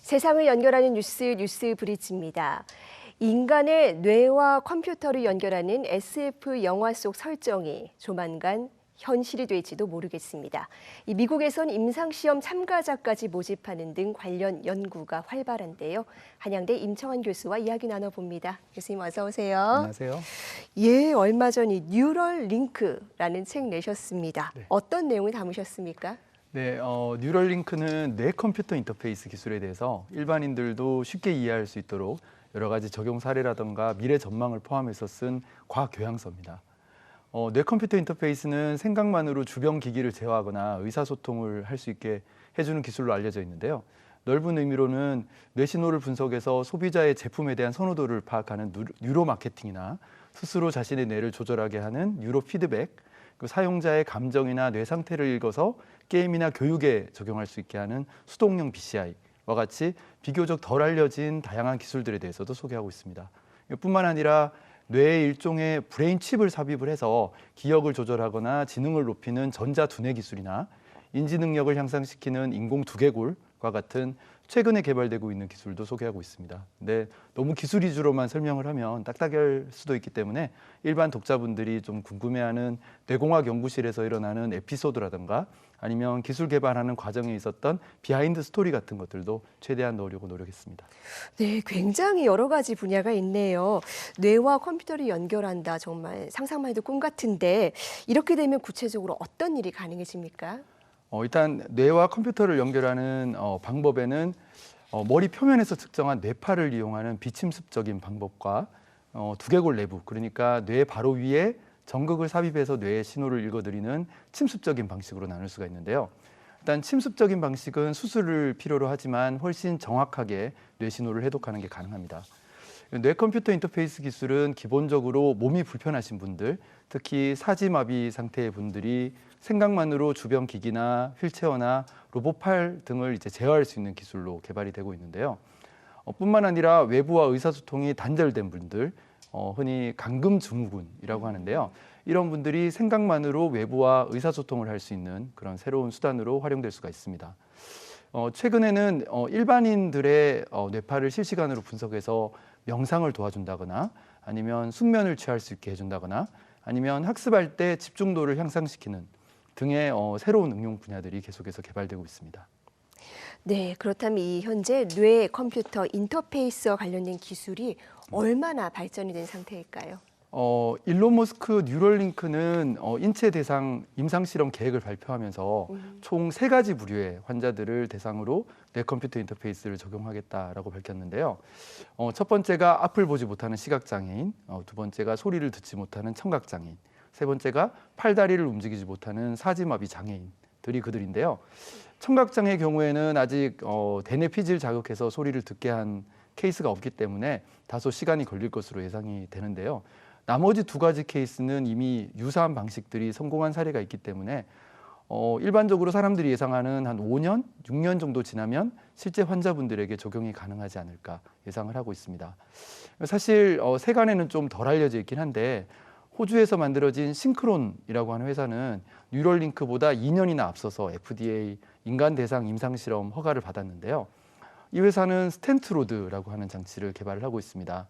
세상을 연결하는 뉴스 브리지입니다. 인간의 뇌와 컴퓨터를 연결하는 SF 영화 속 설정이 조만간 현실이 될지도 모르겠습니다. 미국에선 임상시험 참가자까지 모집하는 등 관련 연구가 활발한데요. 한양대 임청환 교수와 이야기 나눠봅니다. 교수님 어서 오세요. 안녕하세요. 예, 얼마 전 이 뉴럴링크라는 책 내셨습니다. 네. 어떤 내용을 담으셨습니까? 네, 뉴럴링크는 뇌 컴퓨터 인터페이스 기술에 대해서 일반인들도 쉽게 이해할 수 있도록 여러 가지 적용 사례라든가 미래 전망을 포함해서 쓴 과학 교양서입니다. 뇌 컴퓨터 인터페이스는 생각만으로 주변 기기를 제어하거나 의사소통을 할 수 있게 해주는 기술로 알려져 있는데요. 넓은 의미로는 뇌 신호를 분석해서 소비자의 제품에 대한 선호도를 파악하는 뉴로 마케팅이나 스스로 자신의 뇌를 조절하게 하는 뉴로 피드백, 그 사용자의 감정이나 뇌 상태를 읽어서 게임이나 교육에 적용할 수 있게 하는 수동형 BCI와 같이 비교적 덜 알려진 다양한 기술들에 대해서도 소개하고 있습니다. 뿐만 아니라 뇌에 일종의 브레인 칩을 삽입을 해서 기억을 조절하거나 지능을 높이는 전자 두뇌 기술이나 인지 능력을 향상시키는 인공 두개골과 같은 최근에 개발되고 있는 기술도 소개하고 있습니다. 근데 너무 기술 위주로만 설명을 하면 딱딱할 수도 있기 때문에 일반 독자분들이 좀 궁금해하는 뇌공학 연구실에서 일어나는 에피소드라든가 아니면 기술 개발하는 과정에 있었던 비하인드 스토리 같은 것들도 최대한 넣으려고 노력했습니다. 네, 굉장히 여러 가지 분야가 있네요. 뇌와 컴퓨터를 연결한다. 정말 상상만 해도 꿈 같은데 이렇게 되면 구체적으로 어떤 일이 가능해집니까? 일단 뇌와 컴퓨터를 연결하는 방법에는 머리 표면에서 측정한 뇌파를 이용하는 비침습적인 방법과 두개골 내부, 그러니까 뇌 바로 위에 전극을 삽입해서 뇌의 신호를 읽어드리는 침습적인 방식으로 나눌 수가 있는데요. 일단 침습적인 방식은 수술을 필요로 하지만 훨씬 정확하게 뇌 신호를 해독하는 게 가능합니다. 뇌 컴퓨터 인터페이스 기술은 기본적으로 몸이 불편하신 분들, 특히 사지마비 상태의 분들이 생각만으로 주변 기기나 휠체어나 로봇팔 등을 제어할 수 있는 기술로 개발이 되고 있는데요. 뿐만 아니라 외부와 의사소통이 단절된 분들, 흔히 감금증후군이라고 하는데요. 이런 분들이 생각만으로 외부와 의사소통을 할 수 있는 그런 새로운 수단으로 활용될 수가 있습니다. 최근에는 일반인들의 뇌파를 실시간으로 분석해서 명상을 도와준다거나 아니면 숙면을 취할 수 있게 해준다거나 아니면 학습할 때 집중도를 향상시키는 등의 새로운 응용 분야들이 계속해서 개발되고 있습니다. 네, 그렇다면 이 현재 뇌 컴퓨터 인터페이스와 관련된 기술이 얼마나 발전이 된 상태일까요? 일론 머스크 뉴럴링크는 인체 대상 임상실험 계획을 발표하면서 총 3가지 부류의 환자들을 대상으로 뇌 컴퓨터 인터페이스를 적용하겠다라고 밝혔는데요. 첫 번째가 앞을 보지 못하는 시각장애인, 두 번째가 소리를 듣지 못하는 청각장애인, 세 번째가 팔다리를 움직이지 못하는 사지마비 장애인들이 그들인데요. 청각장애의 경우에는 아직 대뇌 피지를 자극해서 소리를 듣게 한 케이스가 없기 때문에 다소 시간이 걸릴 것으로 예상이 되는데요. 나머지 2가지 케이스는 이미 유사한 방식들이 성공한 사례가 있기 때문에 일반적으로 사람들이 예상하는 한 5년, 6년 정도 지나면 실제 환자분들에게 적용이 가능하지 않을까 예상을 하고 있습니다. 사실 세간에는 좀 덜 알려져 있긴 한데 호주에서 만들어진 싱크론이라고 하는 회사는 뉴럴링크보다 2년이나 앞서서 FDA 인간 대상 임상실험 허가를 받았는데요. 이 회사는 스텐트로드라고 하는 장치를 개발을 하고 있습니다.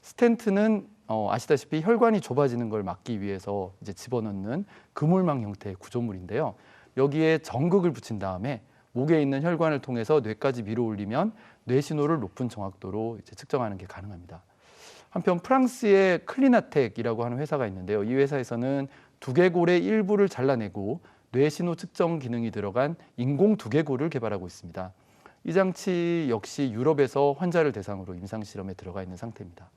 스텐트는 아시다시피 혈관이 좁아지는 걸 막기 위해서 집어넣는 그물망 형태의 구조물인데요. 여기에 전극을 붙인 다음에 목에 있는 혈관을 통해서 뇌까지 밀어 올리면 뇌 신호를 높은 정확도로 측정하는 게 가능합니다. 한편 프랑스의 클리나텍이라고 하는 회사가 있는데요. 이 회사에서는 두개골의 일부를 잘라내고 뇌 신호 측정 기능이 들어간 인공 두개골을 개발하고 있습니다. 이 장치 역시 유럽에서 환자를 대상으로 임상실험에 들어가 있는 상태입니다.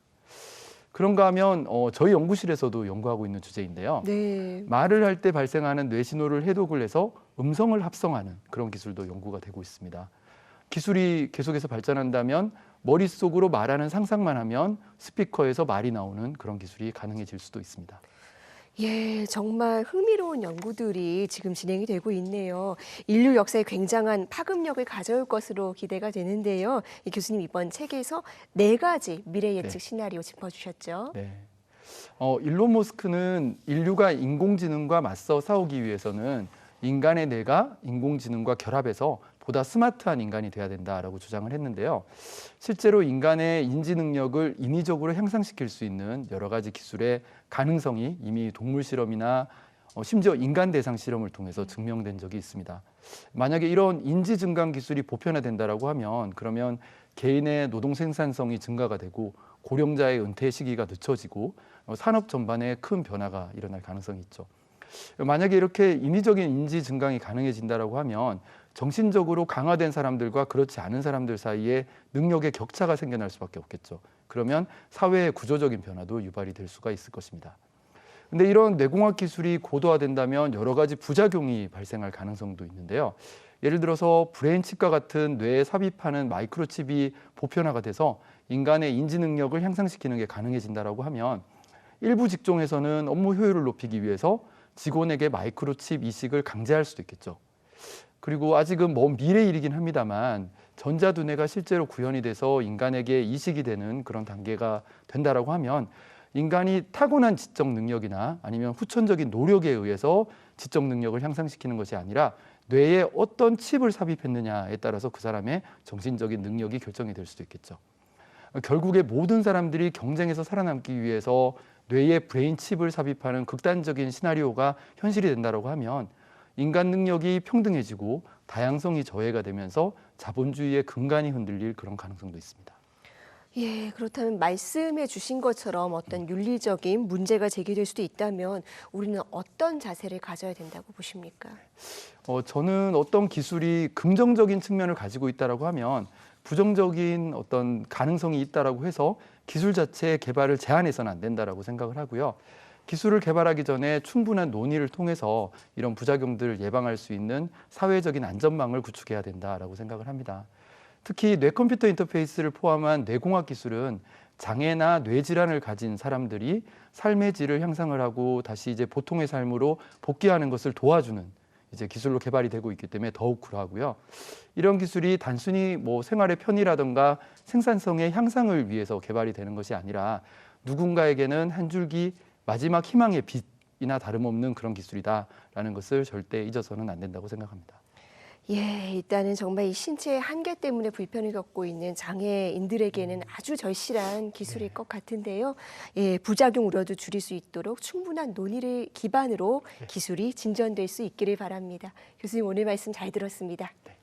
그런가 하면 저희 연구실에서도 연구하고 있는 주제인데요. 네. 말을 할 때 발생하는 뇌 신호를 해독을 해서 음성을 합성하는 그런 기술도 연구가 되고 있습니다. 기술이 계속해서 발전한다면 머릿속으로 말하는 상상만 하면 스피커에서 말이 나오는 그런 기술이 가능해질 수도 있습니다. 예, 정말 흥미로운 연구들이 지금 진행이 되고 있네요. 인류 역사에 굉장한 파급력을 가져올 것으로 기대가 되는데요. 이 교수님 이번 책에서 4가지 미래 예측 시나리오 짚어주셨죠. 네. 일론 머스크는 인류가 인공지능과 맞서 싸우기 위해서는 인간의 뇌가 인공지능과 결합해서 보다 스마트한 인간이 돼야 된다라고 주장을 했는데요. 실제로 인간의 인지 능력을 인위적으로 향상시킬 수 있는 여러 가지 기술의 가능성이 이미 동물 실험이나 심지어 인간 대상 실험을 통해서 증명된 적이 있습니다. 만약에 이런 인지 증강 기술이 보편화된다라고 하면 그러면 개인의 노동 생산성이 증가가 되고 고령자의 은퇴 시기가 늦춰지고 산업 전반에 큰 변화가 일어날 가능성이 있죠. 만약에 이렇게 인위적인 인지 증강이 가능해진다라고 하면 정신적으로 강화된 사람들과 그렇지 않은 사람들 사이에 능력의 격차가 생겨날 수밖에 없겠죠. 그러면 사회의 구조적인 변화도 유발이 될 수가 있을 것입니다. 근데 이런 뇌공학 기술이 고도화된다면 여러 가지 부작용이 발생할 가능성도 있는데요. 예를 들어서 브레인칩과 같은 뇌에 삽입하는 마이크로칩이 보편화가 돼서 인간의 인지 능력을 향상시키는 게 가능해진다라고 하면 일부 직종에서는 업무 효율을 높이기 위해서 직원에게 마이크로칩 이식을 강제할 수도 있겠죠. 그리고 아직은 먼 미래 일이긴 합니다만 전자두뇌가 실제로 구현이 돼서 인간에게 이식이 되는 그런 단계가 된다라고 하면 인간이 타고난 지적 능력이나 아니면 후천적인 노력에 의해서 지적 능력을 향상시키는 것이 아니라 뇌에 어떤 칩을 삽입했느냐에 따라서 그 사람의 정신적인 능력이 결정이 될 수도 있겠죠. 결국에 모든 사람들이 경쟁에서 살아남기 위해서 뇌에 브레인 칩을 삽입하는 극단적인 시나리오가 현실이 된다고 하면 인간 능력이 평등해지고 다양성이 저해가 되면서 자본주의의 근간이 흔들릴 그런 가능성도 있습니다. 예, 그렇다면 말씀해 주신 것처럼 어떤 윤리적인 문제가 제기될 수도 있다면 우리는 어떤 자세를 가져야 된다고 보십니까? 저는 어떤 기술이 긍정적인 측면을 가지고 있다라고 하면 부정적인 어떤 가능성이 있다라고 해서 기술 자체의 개발을 제한해서는 안 된다라고 생각을 하고요. 기술을 개발하기 전에 충분한 논의를 통해서 이런 부작용들을 예방할 수 있는 사회적인 안전망을 구축해야 된다라고 생각을 합니다. 특히 뇌컴퓨터 인터페이스를 포함한 뇌공학 기술은 장애나 뇌질환을 가진 사람들이 삶의 질을 향상을 하고 다시 이제 보통의 삶으로 복귀하는 것을 도와주는 이제 기술로 개발이 되고 있기 때문에 더욱 그러하고요. 이런 기술이 단순히 뭐 생활의 편의라든가 생산성의 향상을 위해서 개발이 되는 것이 아니라 누군가에게는 한 줄기 마지막 희망의 빛이나 다름없는 그런 기술이다라는 것을 절대 잊어서는 안 된다고 생각합니다. 예, 일단은 정말 이 신체의 한계 때문에 불편을 겪고 있는 장애인들에게는 아주 절실한 기술일 것 같은데요. 예, 부작용 우려도 줄일 수 있도록 충분한 논의를 기반으로 기술이 진전될 수 있기를 바랍니다. 교수님 오늘 말씀 잘 들었습니다. 네.